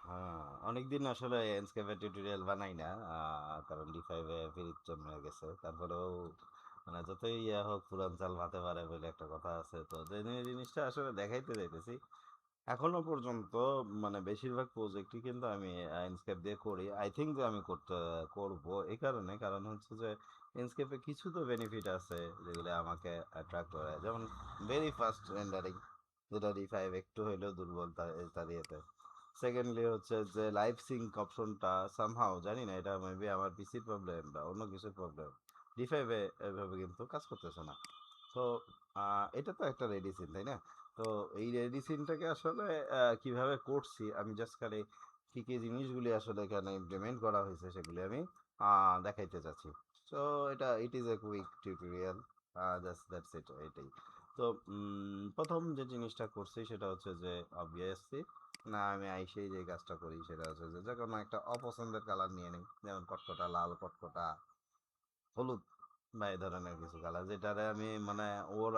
হ্যাঁ, অনেকদিন আসলে এনস্কেপের টিউটোরিয়াল বানাই না, কারণ ডি5-এ ফিরিত জন্মে গেছে। তারপরেও মানে যতই ইয়া হোক পুরান চাল ভাতে পারে বলে একটা কথা আছে, তো যে জিনিসটা আসলে দেখাইতে যাইতেছি এখনো পর্যন্ত। মানে বেশিরভাগ প্রজেক্টই কিন্তু আমি ইনস্কেপ দিয়ে করি। আই থিঙ্ক যে আমি করব এই কারণে, কারণ হচ্ছে যে ইনস্কেপে কিছু তো বেনিফিট আছে যেগুলো আমাকে অ্যাট্রাক্ট করে, যেমন ভেরি ফাস্ট রেন্ডারিং, যেটা ডি5 একটু হইলেও দুর্বল তার ইয়েতে। সেকেন্ডলি হচ্ছে যে লাইভ সিঙ্ক অপশনটা সামহাও জানি না, এটা মেবি আমার পিসির প্রবলেম বা অন্য কিছুর প্রবলেম, ডি5-এ এভাবে কিন্তু কাজ করতেছে না। তো এটা তো একটা রেডিসিন, তাই না? তো এই রেডিসিনটাকে আসলে কিভাবে করছি আমি জাস্ট খালি কি কি জিনিসগুলি আসলে এখানে ইমপ্লিমেন্ট করা হয়েছে সেগুলি আমি দেখাইতে চাচ্ছি। সো এটা it is a quick tutorial, just that's it, এটাই। তো প্রথম যে জিনিসটা করছি সেটা হচ্ছে যে অবভিয়াসলি না, আমি আইসেই যে কাজটা করি সেটা হচ্ছে যে কোনো একটা অপছন্দের কালার নিয়ে নিই, যেমন কটকটা লাল, কটকটা হলুদ বা এই ধরনের কিছু কালার, যেটারে আমি মানে ওর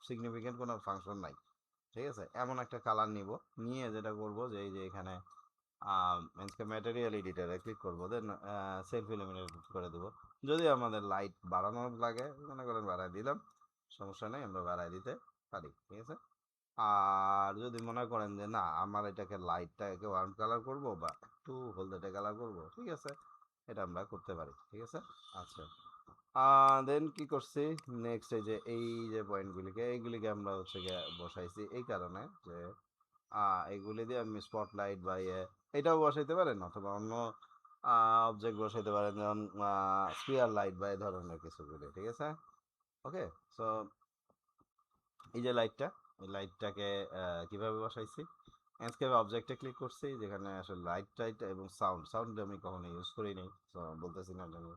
সিগনিফিকেন্ট কোনো ফাংশন নাই, ঠিক আছে? এমন একটা কালার নিব, নিয়ে যেটা করব যে এই যে এখানে ম্যাটেরিয়াল এডিটারে ক্লিক করবো, দেন সেলফ ইলুমিনেট করে দেবো। যদি আমাদের লাইট বাড়ানোর লাগে মনে করেন বাড়াই দিলাম, সমস্যা নেই, আমরা বাড়াই দিতে পারি, ঠিক আছে? আর যদি মনে করেন যে না আমার এটাকে লাইটটাকে ওয়ার্ম কালার করব বা একটু হলদেটে কালার করব, ঠিক আছে, এটা আমরা করতে পারি, ঠিক আছে। আচ্ছা, দেন কি করছি নেক্সট, এই যে পয়েন্টগুলিকে এইগুলিকে আমরা হচ্ছে গিয়ে বসাইছি এই কারণে যে এগুলি দিয়ে আমি স্পটলাইট বা এটাও বসাইতে পারেন, অথবা অন্য অবজেক্ট বসাইতে পারেন, যেমন স্পিয়ার লাইট বা এই ধরনের কিছুগুলি, ঠিক আছে। ওকে, সো এই যে লাইটটা, এই লাইটটাকে কিভাবে বসাইছি, এস্কেপ অবজেক্টে ক্লিক করছি, যেখানে আসলে লাইট টাইট এবং সাউন্ড আমি কখনো ইউজ করিনি, তো বলতেছি না জন্য।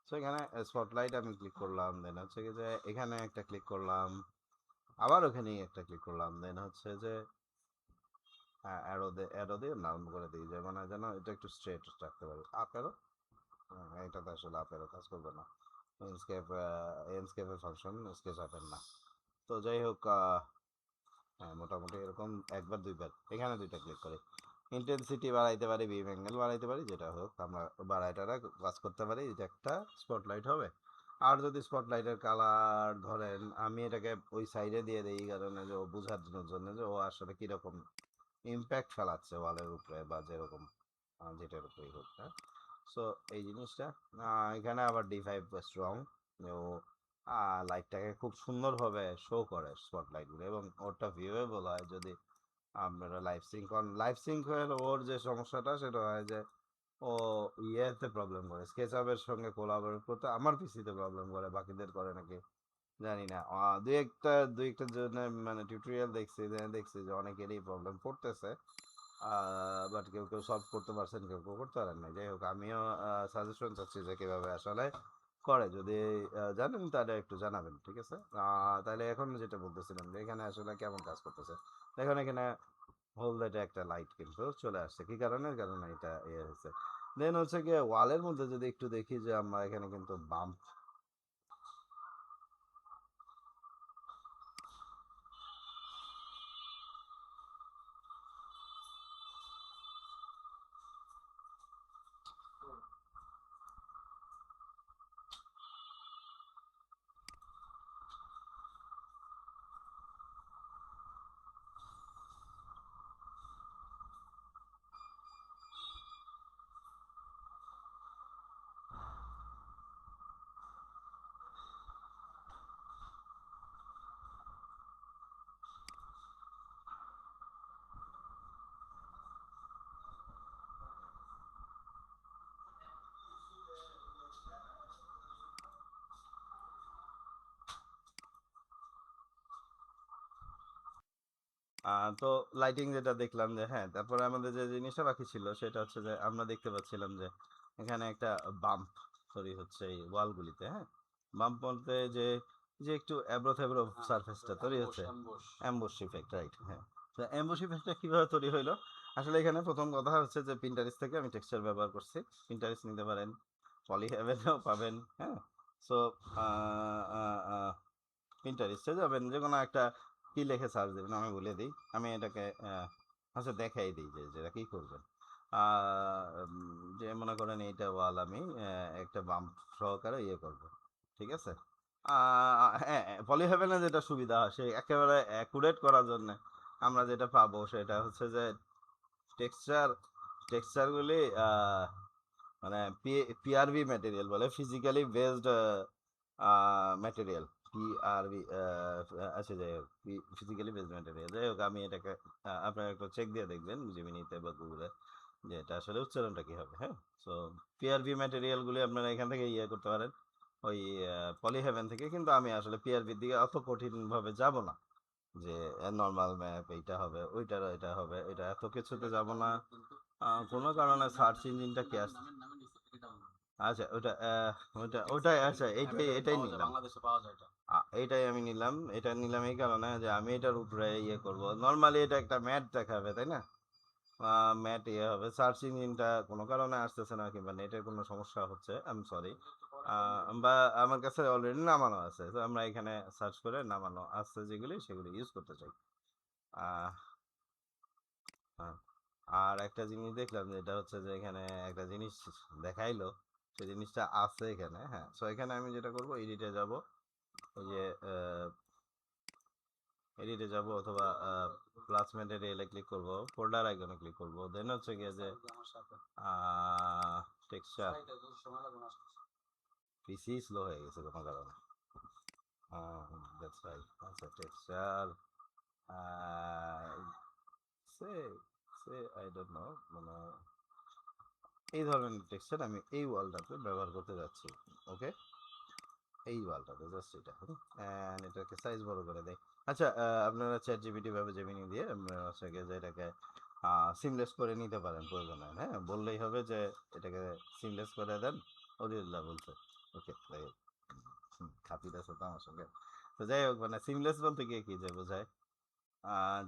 সো এখানে স্পটলাইট আমি ক্লিক করলাম, দেন হচ্ছে কি যে এখানে একটা ক্লিক করলাম, আবার ওখানেই একটা ক্লিক করলাম, দেন হচ্ছে যে অ্যারো দিয়ে নাম করে দিই, যে মানে যেন এটা একটু স্ট্রেট রাখতে পারি। আপ অ্যারো, এটাতে আসলে আপ অ্যারো কাজ করবে না, এন্ডস্কেপের ফাংশন স্কেচ আপের না। তো যাই হোক, হ্যাঁ মোটামুটি এরকম একবার দুইবার এখানে দুইটা ক্লিক করে ইন্টেন্সিটি বাড়াইতে পারি, বিম অ্যাঙ্গেল বাড়াইতে পারি, যেটা হোক আমরা বাড়াইটারা কাজ করতে পারি, এটা একটা স্পটলাইট হবে। আর যদি স্পটলাইটের কালার ধরেন আমি এটাকে ওই সাইডে দিয়ে দিই, এই কারণে যে ও বোঝার জন্য যে ও আসলে কিরকম ইম্প্যাক্ট ফেলাচ্ছে ওয়ালের উপরে বা যেরকম যেটার উপরেই হোক, হ্যাঁ। সো এই জিনিসটা এখানে আবার ডি5 স্ট্রং, ও লাইটটাকে খুব সুন্দরভাবে শো করে স্পটলাইটগুলো, এবং ওটা ভিউয়েবল হয় যদি আপনারা লাইভ সিঙ্ক হয়ে ওর যে সমস্যাটা সেটা হয় যে ও ইয়েতে প্রবলেম করে, স্কেচআপের সঙ্গে কোলাবোরেট করতে আমার পিসিতে প্রবলেম করে, বাকিদের করে নাকি জানি না। দুই একটা জন্য মানে টিউটোরিয়াল দেখছি যে অনেকেরই প্রবলেম পড়তেছে, বাট কেউ কেউ সলভ করতে পারছেন, কেউ কেউ করতে পারেন না। যাই হোক, আমিও সাজেশন চাচ্ছি যে কিভাবে আসলে করে, যদি জানেন তাহলে একটু জানাবেন, ঠিক আছে। তাহলে এখন যেটা বলতেছিলাম যে এখানে আসলে কেমন কাজ করতেছে, দেখুন এখানে হলদেটে একটা লাইট কিন্তু চলে আসছে, কি কারণে, কারণ এটা ইয়ে হয়েছে। দেন হচ্ছে গিয়ে ওয়ালের মধ্যে যদি একটু দেখি যে আমরা এখানে কিন্তু বাম্প। তো লাইটিং যেটা দেখলাম যে হ্যাঁ, তারপরে আমাদের যে জিনিসটা বাকি ছিল সেটা হচ্ছে যে আমরা দেখতে পাচ্ছিলাম যে এখানে একটা বাম্প তৈরি হচ্ছে এই ওয়ালগুলিতে, হ্যাঁ। বাম্প বলতে যে যে একটু এবড়ো থেবড়ো সারফেসটা তৈরি হচ্ছে, অ্যাম্বুশ ইফেক্ট, রাইট, হ্যাঁ। তো অ্যাম্বুশ ইফেক্টটা কিভাবে তৈরি হইলো, আসলে এখানে প্রথম কথা হচ্ছে যে পিন্টারেস্ট থেকে আমি টেক্সচার ব্যবহার করছি। পিন্টারেস্ট নিতে পারেন, পলি হেভেনেও পাবেন, হ্যাঁ। সো পিন্টারেস্টে যাবেন, যে কোনো একটা কি লিখে সার্চ দেবেন আমি বলে দিই, আমি এটাকে আচ্ছা দেখাই দিই যে যেটা কী করবেন। যে মনে করেন এইটা ওয়াল আমি একটা বাম্প সহকারে ইয়ে করব, ঠিক আছে। হ্যাঁ, পলিহেভেনে যেটা সুবিধা হয় সে একেবারে অ্যাকুরেট করার জন্য আমরা যেটা পাবো সেটা হচ্ছে যে টেক্সচার টেক্সচারগুলি মানে পিআরভি ম্যাটেরিয়াল বলে, ফিজিক্যালি বেসড ম্যাটেরিয়াল, পিআরভি। আচ্ছা যাই হোক, ফিজিক্যালি বেসড ম্যাটেরিয়াল, যাই হোক আমি এটাকে আপনার একটা চেক দিয়ে দেখবেন জিমিনিতে বা গুগলে যে এটা আসলে উচ্চারণটা কি হবে। হ্যাঁ, সো পিআরভি ম্যাটেরিয়ালগুলি আপনারা এখান থেকে ইয়ে করতে পারেন ওই পলিহেভেন থেকে, কিন্তু আমি আসলে পিআরভির দিকে অত কঠিনভাবে যাব না যে নর্মাল ম্যাপ এইটা হবে ওইটার এটা হবে, এটা এত কিছুতে যাব না। কোনো কারণে সার্চ ইঞ্জিনটা কি আসছে? আচ্ছা ওটা ওটাই, আচ্ছা এইটাই এটাই নিলাম, এইটাই আমি নিলাম। এটা নিলাম এই কারণে যে আমি এটার উপরে ইয়ে করব, নর্মালি এটা একটা ম্যাট দেখাবে তাই না, ম্যাট ইয়ে হবে। সার্চ ইঞ্জিনটা কোনো কারণে আসতেছে না কিংবা নেটের কোনো সমস্যা হচ্ছে, আমি সরি। বা আমার কাছে অলরেডি নামানো আছে, তো আমরা এখানে সার্চ করে নামানো আছে যেগুলি সেগুলি ইউজ করতে চাই। আহ, হ্যাঁ। আর একটা জিনিস দেখলাম যে এটা হচ্ছে যে এখানে একটা জিনিস দেখাইলো, সেই জিনিসটা আছে এখানে। হ্যাঁ, সো এখানে আমি যেটা করব এডিটে যাব, ওই যে এডিটে যাব অথবা প্লাস ম্যাটেরিয়ালে ক্লিক করব, ফোল্ডার আইকনে ক্লিক করব, দেন হচ্ছে গিয়ে যে টেক্সচার, পিসি স্লো হয়ে গেছে কোনো কারণে। That's right. আচ্ছা টেক্সচার সে সে আই ডোন্ট নো, মানে এই ধরনের টেক্সচার আমি এই ওয়ালটাতে ব্যবহার করতে যাচ্ছি। ওকে, এই ওয়ালটাতে জাস্ট এটা, অ্যান্ড এটাকে সাইজ বড় করে দেয়। আচ্ছা আপনারা চ্যাট জিপিটি ভাবে জেমিনি দিয়ে আপনারা হচ্ছে গিয়ে যে এটাকে সিমলেস করে নিতে পারেন প্রয়োজনে। হ্যাঁ, বললেই হবে যে এটাকে সিমলেস করে দেন, অরিল্লা বলছে। ওকে, যাই হোক, খাতির আছে তো আমার সঙ্গে। তো যাই হোক, মানে সিমলেস বলতে গিয়ে কি যে বোঝায়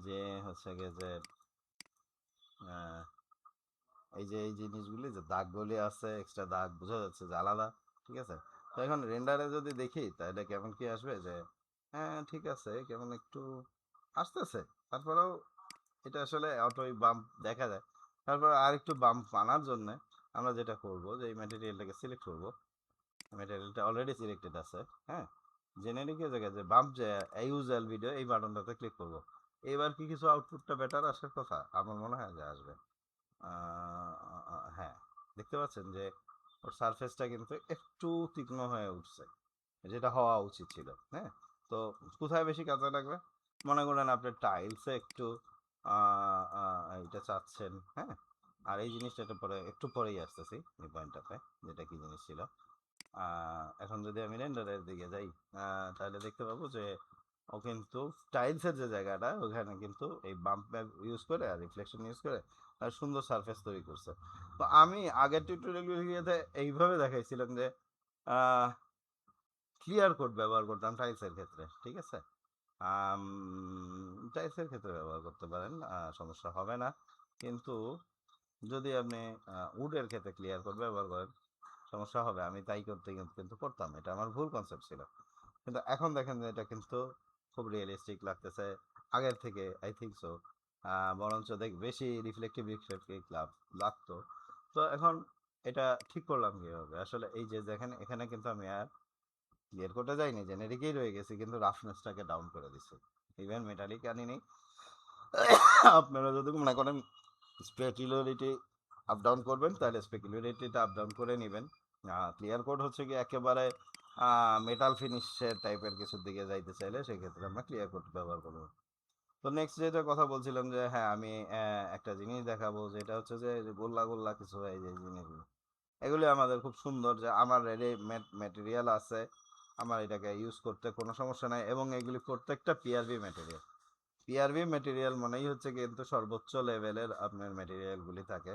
যে হচ্ছে গিয়ে যে আহ, এই যে এই জিনিসগুলি যে দাগগুলি আছে, এক্সট্রা দাগ বোঝা যাচ্ছে যে আলাদা, ঠিক আছে। তো এখন রেন্ডারে যদি দেখি তাহলে কেমন কি আসবে যে হ্যাঁ ঠিক আছে, কেমন একটু আসতেছে, তারপরেও এটা আসলে অটোই বাম্প দেখা যায়। তারপর আর একটু বাম্প আনার জন্য আমরা যেটা করব যে এই ম্যাটেরিয়ালটাকে সিলেক্ট করব, ম্যাটেরিয়ালটা অলরেডি সিলেক্টেড আছে। হ্যাঁ, জেনারিকের জায়গায় যে বাম্প যে ইউজ এল ভিডিও এই বাটনটাতে ক্লিক করব। এবার কি কিছু আউটপুটটা বেটার আসার কথা আমার মনে হয় যে আসবে। হ্যাঁ, দেখতে পাচ্ছেন যে ওর সারফেসটা কিন্তু একটু তীক্ষ্ণ হয়ে উঠছে, যেটা হওয়া উচিত ছিল। হ্যাঁ, তো কোথায় বেশি কাজে লাগবে, মনে করেন আপনি টাইলসে একটু এটা চাচ্ছেন। হ্যাঁ, আর এই জিনিসটা পরে একটু পরেই আসতেছি এই পয়েন্টটাতে, যেটা কি জিনিস ছিল। এখন যদি আমি রেন্ডারের দিকে যাই তাহলে দেখতে পাবো যে ও কিন্তু টাইলসের যে জায়গাটা ওখানে কিন্তু এই বাম্প ম্যাপ ইউজ করে আর রিফ্লেকশন ইউজ করে আর সুন্দর সারফেস তৈরি করছে। তো আমি আগের টিউটোরিয়ালগুলিতে এইভাবে দেখাইছিলাম যে ক্লিয়ার কোড ব্যবহার করতাম টাইলসের ক্ষেত্রে, ঠিক আছে। টাইলসের ক্ষেত্রে ব্যবহার করতে পারেন, সমস্যা হবে না। কিন্তু যদি আপনি উডের ক্ষেত্রে ক্লিয়ার কোড ব্যবহার করেন সমস্যা হবে। আমি তাই করতে কিন্তু করতাম, এটা আমার ভুল কনসেপ্ট ছিল। কিন্তু এখন দেখেন যে এটা কিন্তু খুব রিয়েলিস্টিক লাগতেছে আগের থেকে, আই থিঙ্ক সো। বরঞ্চ বেশি রিফ্লেক্টিভ রিফ্লেক্টিভ লাগতো। তো এখন এটা ঠিক করলাম কীভাবে আসলে, এই যে দেখেন এখানে কিন্তু আমি আর ক্লিয়ার করতে যাইনি, জেনেরিকেই রয়ে গেছি, কিন্তু রাফনেসটাকে ডাউন করে দিচ্ছি, ইভেন মেটালিক আনিনি। আপনারা যদি মনে করেন স্পেকুলারিটি আপ ডাউন করবেন তাহলে স্পেকুলারিটিটা আপ ডাউন করে নেবেন। ক্লিয়ার কোড হচ্ছে কি একেবারে মেটাল ফিনিশের টাইপের কিছুর দিকে যাইতে চাইলে সেক্ষেত্রে আমরা ক্লিয়ার কোড ব্যবহার করব। তো নেক্সট যেটা কথা বলছিলাম যে হ্যাঁ আমি একটা জিনিস দেখাবো, যেটা হচ্ছে যে গোল্লা গোল্লা কিছু এই যে জিনিসগুলো, এগুলি আমাদের খুব সুন্দর, যে আমার রেডি ম্যাটেরিয়াল আছে, আমার এটাকে ইউজ করতে কোনো সমস্যা নাই, এবং এগুলি প্রত্যেকটা পিআরভি ম্যাটেরিয়াল। পিআরভি ম্যাটেরিয়াল মানেই হচ্ছে কিন্তু সর্বোচ্চ লেভেলের আপনার ম্যাটেরিয়ালগুলি থাকে,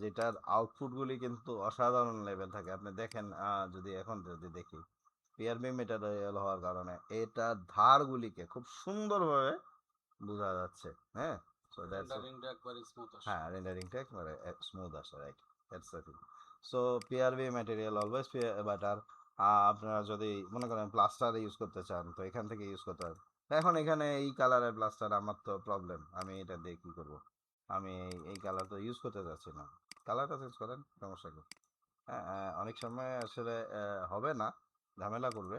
যেটার আউটপুটগুলি কিন্তু অসাধারণ লেভেল থাকে। আপনি দেখেন যদি এখন যদি দেখি পিআরভি ম্যাটেরিয়াল হওয়ার কারণে এটার ধারগুলিকে খুব সুন্দরভাবে বোঝা যাচ্ছে। হ্যাঁ, সো দ্যাটস হ্যাঁ, রেন্ডারিংটা একবারে স্মুথ আসে, right, that's the thing. So PRV material always better. আপনারা যদি মনে করেন প্লাস্টার ইউজ করতে চান তো এখান থেকে ইউজ করতে পারেন। এখন এখানে এই কালারের প্লাস্টার আমার তো প্রবলেম, আমি এটা দিয়ে কী করবো। আমি এই কালার তো ইউজ করতে যাচ্ছি না, কালারটা চেঞ্জ করেন, সমস্যা কি? হ্যাঁ, অনেক সময় আসলে হবে না, ঝামেলা করবে,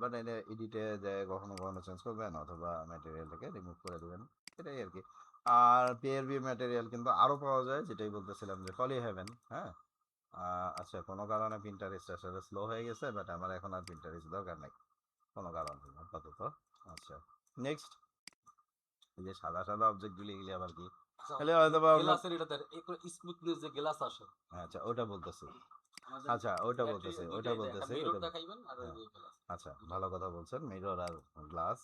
বাট এটা এডিটে যে কখনো কখনো চেঞ্জ করবেন অথবা ম্যাটেরিয়াল থেকে রিমুভ করে দেবেন, এটাই আর কি। আর পিআরবি ম্যাটেরিয়াল কিন্তু আরও পাওয়া যায়, যেটাই বলতেছিলাম যে পলি হেভেন। হ্যাঁ, আচ্ছা, কোনো কারণে প্রিন্টারিস্ট আসলে স্লো হয়ে গেছে, বাট আমার এখন আর প্রিন্টারিস্ট দরকার নাই কোনো কারণ নেই আপাতত। আচ্ছা, নেক্সট, এই যে সাদা সাদা অবজেক্টগুলি, এগুলি আবার কি? তাহলে হয়তো বা অন্য, গ্লাসের এটা দেন একটু স্মুথনেস যে গ্লাস আসে আচ্ছা ওটা বলতেছি, আমাদের আচ্ছা ওইটা ব্যাটারি বলতেছি, ওইটা দুইটাই দেয়, একটা বলতেছি, মিরর ওইটা, দেখাইবেন আর ওই হ্যাঁ, যে গ্লাস আচ্ছা দুইটা ভালো কথা বলছেন, মিরর আর গ্লাস।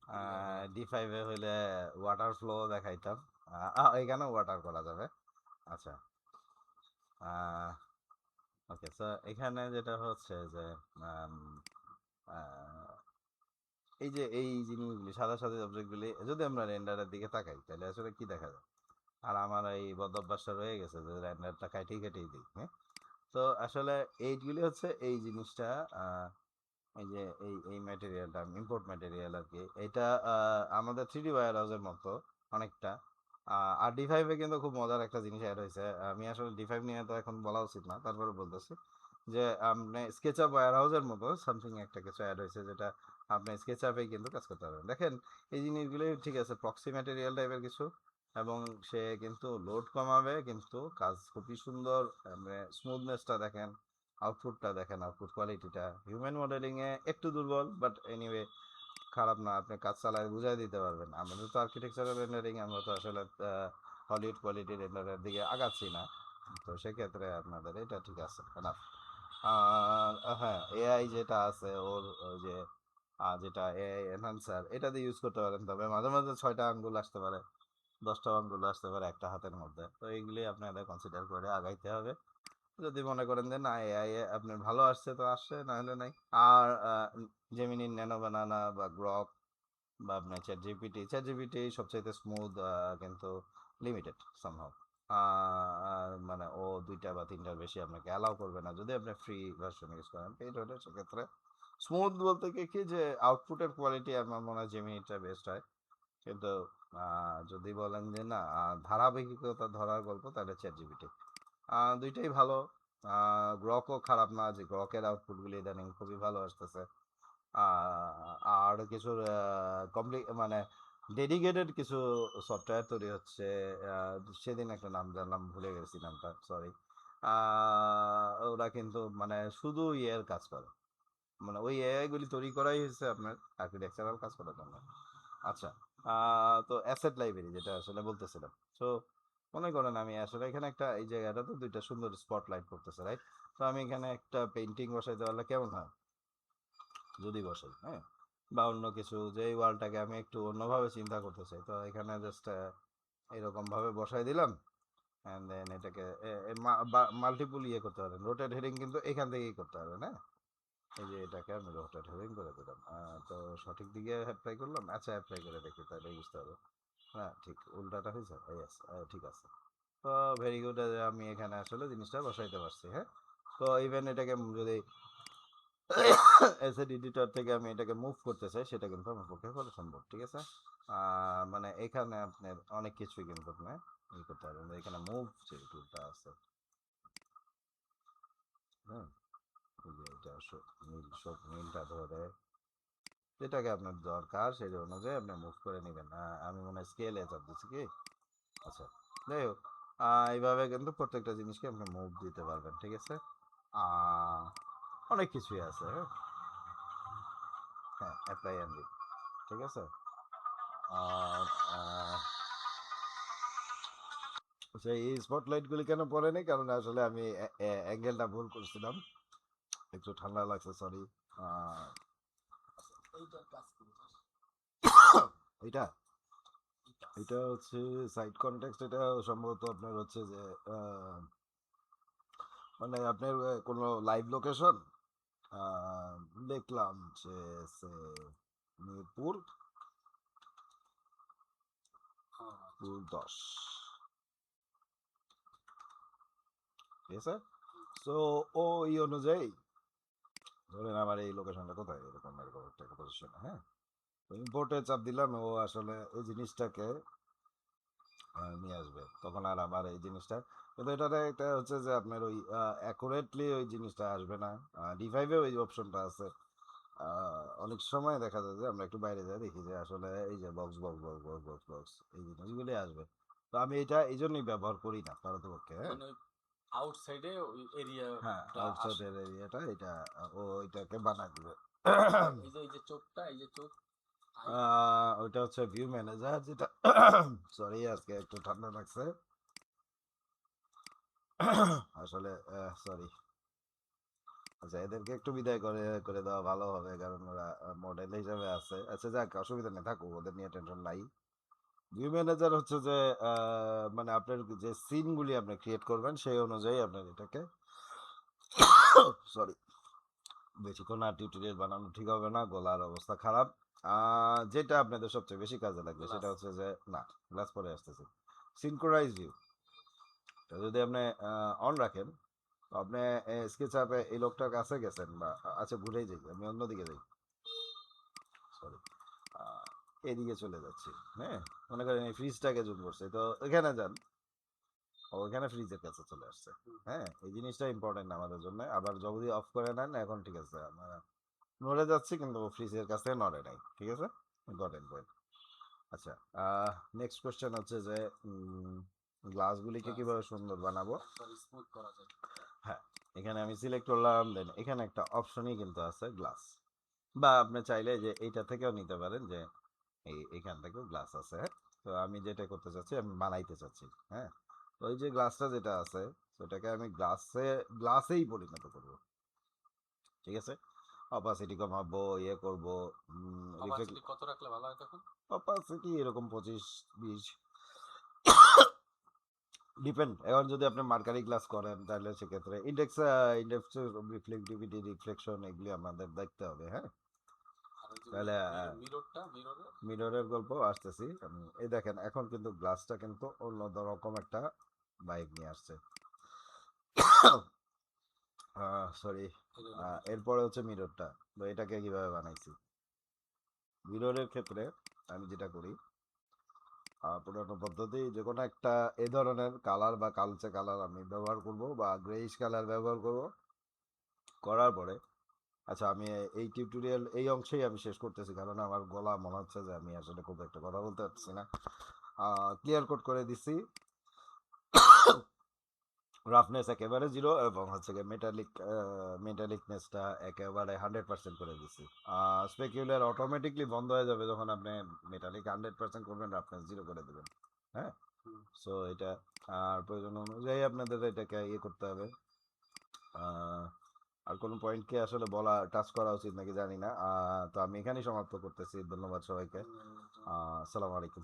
ক্লিয়ার হয়। D5 হইলে ওয়াটার ফ্লো দেখাইতাম, এখানেও ওয়াটার করা যাবে। আচ্ছা, ওকে, সো এখানে যেটা হচ্ছে যে আম, আহ, এই যে এই জিনিসগুলি সাদা সাদা অবজেক্টগুলি যদি আমরা রেন্ডারের দিকে তাকাই তাহলে আসলে কি দেখা যায়? আর আমার এই বদ অভ্যাসটা রয়ে গেছে যে রেন্ডারটা কাটিয়ে কাটিয়ে দিই, হ্যাঁ। তো আসলে এইগুলি হচ্ছে এই জিনিসটা, এই যে এই ম্যাটেরিয়ালটা ইম্পোর্ট ম্যাটেরিয়াল আর কি, এটা আমাদের 3D ওয়্যার হাউসের মতো অনেকটা। আর D5 কিন্তু খুব মজার একটা জিনিস অ্যাড হয়েছে, আমি আসলে D5 নিয়ে তো এখন বলা উচিত না, তারপরে বলতেছি যে আপনি স্কেচআপ ওয়্যার হাউসের মতো সামথিং একটা কিছু অ্যাড হয়েছে, যেটা আপনি স্কেচআপেই কিন্তু কাজ করতে পারবেন। দেখেন, এই জিনিসগুলি ঠিক আছে, প্রক্সি ম্যাটেরিয়াল টাইপের কিছু, এবং সে কিন্তু লোড কমাবে, কিন্তু কাজ খুবই সুন্দর, স্মুথনেসটা দেখেন, আউটপুটটা দেখেন, আউটপুট কোয়ালিটিটা হিউম্যান মডেলিংয়ে একটু দুর্বল, বাট এনিওয়ে খারাপ না, আপনি কাজ চালায় বুঝাই দিতে পারবেন। আমাদের তো আর্কিটেকচারাল রেন্ডারিং, আমরা তো আসলে হলিউড কোয়ালিটি রেন্ডারের দিকে আগাচ্ছি না, তো সেক্ষেত্রে আপনাদের এটা ঠিক আছে এনাফ। আর হ্যাঁ, এআই যেটা আছে ওর ওই যে যেটা এআই এনহান্সার, এটা দিয়ে ইউজ করতে পারেন, তবে মাঝে মাঝে 6টা আঙ্গুল আসতে পারে, 10টা আঙ্গুল আসতে পারে একটা হাতের মধ্যে, তো এইগুলি আপনাদের কনসিডার করে আগাইতে হবে। যদি মনে করেন যে না এআই আপনার ভালো আসছে তো আসছে, না হলে নাই। আর জেমিনি, ন্যানো বানানা বা গ্রক বা আপনার চ্যাট জিপিটি সবচাইতে স্মুথ, কিন্তু লিমিটেড সামহাও। মানে ও 2টা বা 3টার বেশি আপনাকে অ্যালাউ করবে না যদি আপনি ফ্রি ভার্সন ইউজ করেন, পেইড হলে সেক্ষেত্রে স্মুথ বলতে কি যে আউটপুটের কোয়ালিটি আমার মনে হয় জেমিনিটা বেস্ট হয়। কিন্তু যদি বলেন যে না ধারাবাহিকতা ধরার গল্প, তাহলে চ্যাট জিপিটি, দুইটাই ভালো। গ্রকও খারাপ না, যে গ্রকের আউটপুটগুলি ইদানিং খুবই ভালো আসতেছে। আর কিছু মানে ডেডিকেটেড কিছু সফটওয়্যার তৈরি হচ্ছে, আহ, সেদিন একটা নাম জানলাম, ভুলে গেছি নামটা, সরি। ওরা কিন্তু মানে শুধু ইয়ের কাজ করে, মানে ওই এআই গুলি তৈরি করাই হয়েছে আপনার আর্কিটেকচারাল কাজ করার জন্য। আচ্ছা, তো অ্যাসেট লাইব্রেরি যেটা আসলে বলতেছিলাম, তো মনে করেন আমি আসলে এখানে একটা, এই জায়গাটা তো দুইটা সুন্দর স্পটলাইট করতেছে, রাইট? তো আমি এখানে একটা পেন্টিং বসাইতে পারলে কেমন হয় যদি বসাই, হ্যাঁ, বা অন্য কিছু, যে এই ওয়ালটাকে আমি একটু অন্যভাবে চিন্তা করতে চাই, তো এখানে জাস্ট এরকম ভাবে বসাই দিলাম, অ্যান্ড দেন এটাকে মাল্টিপুল ইয়ে করতে পারেন, রোটেট হেডিং কিন্তু এখান থেকেই করতে হবে না। এই যে এটাকে আমি রোটেট হেডিং করে দিলাম, তো সঠিক দিকে অ্যাপ্লাই করলাম, আচ্ছা অ্যাপ্লাই করে দেখি তাহলে বুঝতে হবে। হ্যাঁ, ঠিক উল্টাটা হয়েছে, ইয়েস, ঠিক আছে। তো ভেরি গুড, আমি এখানে আসলে জিনিসটা বসাইতে পারছি, হ্যাঁ। তো ইভেন এটাকে যদি অ্যাসেট এডিটর থেকে আমি এটাকে মুভ করতে চাই, সেটা কিন্তু আমার পক্ষে করা সম্ভব, ঠিক আছে। মানে এখানে আপনার অনেক কিছুই কিন্তু আপনি ই করতে পারবেন, এখানে মুভ যে টুলটা আছে, হ্যাঁ, এই যে এটা সব মিলটা ধরে যেটাকে আপনার দরকার সেই অনুযায়ী আপনি মুভ করে নেবেন। আমি মনে হয় স্কেলে চাপ দিচ্ছি কি, আচ্ছা, যাই হোক, এইভাবে কিন্তু প্রত্যেকটা জিনিসকে আপনি মুভ দিতে পারবেন, ঠিক আছে। আহ, অনেক কিছুই আছে, হ্যাঁ, হ্যাঁ, অ্যাপ্লাই অ্যান্ড লিভ, ঠিক আছে। আর সেই স্পটলাইট গুলি কেন পরে নেই, কারণ আসলে আমি অ্যাঙ্গেলটা ভুল করছিলাম, একটু ঠান্ডা লাগছে, সরি। এইটার কাজ কি এটা এটা হচ্ছে সাইড কনটেক্সট, এটা সম্ভবত আপনার হচ্ছে যে আহ, মানে আপনার কোনো লাইভ লোকেশন দেখলাম যে সে মিরপুর পুর 10, ঠিক আছে। সো ওই অনুযায়ী ধরেন আমার এই লোকেশনটা কোথায়, এরকম এরকম একটা পজিশন, হ্যাঁ। তো ইম্পোর্টে চাপ দিলাম, ও আসলে এই জিনিসটাকে নিয়ে আসবে, তখন আর আমার এই জিনিসটা, কিন্তু এটাতে একটা হচ্ছে যে আপনার ওই অ্যাকুরেটলি ওই জিনিসটা আসবে না। D5 এ ওই অপশনটা আছে। অনেক সময় দেখা যায় যে আমরা একটু বাইরে যাই, দেখি যে আসলে এই যে box box box box box box এই জিনিসগুলোই আসবে। তো আমি এটা এই জন্যই ব্যবহার করি না পারতপক্ষে। হ্যাঁ, মানে আউটসাইডে ওই হ্যাঁ, এরিয়াটা আসে। আউটসাইডের এরিয়াটা এটা ও এটাকে বানায় দিবে। আর এই যে চোখটা, এই যে চোখ আই ওইটা হচ্ছে ভিউ ম্যানেজার, যেটা সরি আজকে একটু ঠান্ডা লাগছে আসলে, সরি। আচ্ছা, এদেরকে একটু বিদায় করে করে দেওয়া ভালো হবে, কারণ ওরা মডেল হিসাবে আছে। আচ্ছা যাক, অসুবিধা নেই, থাকুক, ওদের নিয়ে টেনশন নাই। ভিউ ম্যানেজার হচ্ছে যে মানে আপনার যে সিনগুলি আপনি ক্রিয়েট করবেন সেই অনুযায়ী আপনার এটাকে সরি, বেশিক্ষণ আর টিউটোরিয়াল বানানো ঠিক হবে না, গলার অবস্থা খারাপ। যেটা আপনাদের সবচেয়ে বেশি কাজে লাগবে গ্লাস। সেটা হচ্ছে যে, না, গ্লাস পরে আসতেছে, সিনক্রোনাইজ ভিউ। যদি আপনি অন রাখেন, তো আপনি স্কেচ আপে এই লোকটার কাছে গেছেন, বা আচ্ছা ভুলেই যাই, আমি অন্যদিকে যাই, সরি, এদিকে চলে যাচ্ছি। হ্যাঁ, মনে করেন এই ফ্রিজটাকে জুম করছে, তো এখানে যান, ওইখানে ফ্রিজের কাছে চলে আসছে। হ্যাঁ, এই জিনিসটা ইম্পর্টেন্ট আমাদের জন্য। আবার যদি অফ করে নেন, এখন ঠিক আছে, আমরা নড়ে যাচ্ছি কিন্তু ফ্রিজের কাছে নড়ে নাই, ঠিক আছে, ইম্পর্টেন্ট পয়েন্ট। আচ্ছা, নেক্সট কোশ্চেন হচ্ছে যে গ্লাসগুলিকে গ্লাস কিভাবে সুন্দর বানাবো। একবার স্মুথ করা যায়। হ্যাঁ, এখানে আমি সিলেক্ট করলাম, দেন এখানে একটা অপশনই কিন্তু আছে গ্লাস, বা আপনি চাইলে যে এইটা থেকেও নিতে পারেন, যে এইখান থেকেও গ্লাস আছে। হ্যাঁ, তো আমি যেটা করতে চাচ্ছি, আমি বানাইতে চাচ্ছি। হ্যাঁ, তো ওই যে গ্লাসটা যেটা আছে, সেটাকে আমি গ্লাসেই পরিণত করব, ঠিক আছে। অপাসিটি কমাবো, ইয়ে করবো, রিফ্লেক্ট, অপারচুনিটি কত রাখলে ভালো হয় তখন? অপাসিটি এরকম 25-20, ডিপেন্ড। এখন যদি আপনি মার্কারি ক্লাস করেন, তাহলে সেক্ষেত্রে ইন্ডেক্স রিফ্লেক্টিভিটি, রিফ্লেকশন, এগুলি আমাদের দেখতে হবে। হ্যাঁ, আর ওই যে তাহলে মিররে মিররের গল্প আসতেছি আমি। এই দেখেন, এখন কিন্তু গ্লাসটা কিন্তু অন্য রকম একটা ভাইব নিয়ে আসছে। সরি, এটা হলো মিরর। এরপরে হচ্ছে মিররটা। তো এটাকে কিভাবে বানাইছি, মিররের ক্ষেত্রে আমি যেটা করি, পুরানো পদ্ধতি, যে কোনো একটা এই ধরনের কালার বা কালচে কালার আমি ব্যবহার করব, বা গ্রেইশ কালার ব্যবহার করব। করার পরে, আচ্ছা, আমি এই টিউটোরিয়াল এই অংশেই আমি শেষ করতেছি, কারণ আমার গলা মনে হচ্ছে যে আমি আসলে খুব একটা কথা বলতে পারছি না। ক্লিয়ার কোড করে দিছি, রাফনেস একেবারে 0, এবং হচ্ছে গিয়ে মেটালিকনেসটা একেবারে 100% করে দিছি। স্পেকিউলার অটোমেটিকলি বন্ধ হয়ে যাবে যখন আপনি মেটালিক 100% করবেন, রাফনেস 0 করে দেবেন। হ্যাঁ, হুম। সো এটা আর প্রয়োজন অনুযায়ী আপনাদের এটাকে ইয়ে করতে হবে। আহ, আর কোনো পয়েন্ট কি আসলে বলা, টাচ করা উচিত নাকি জানি না। তো আমি এখানেই সমাপ্ত করতেছি, ধন্যবাদ সবাইকে। আসসালামু আলাইকুম।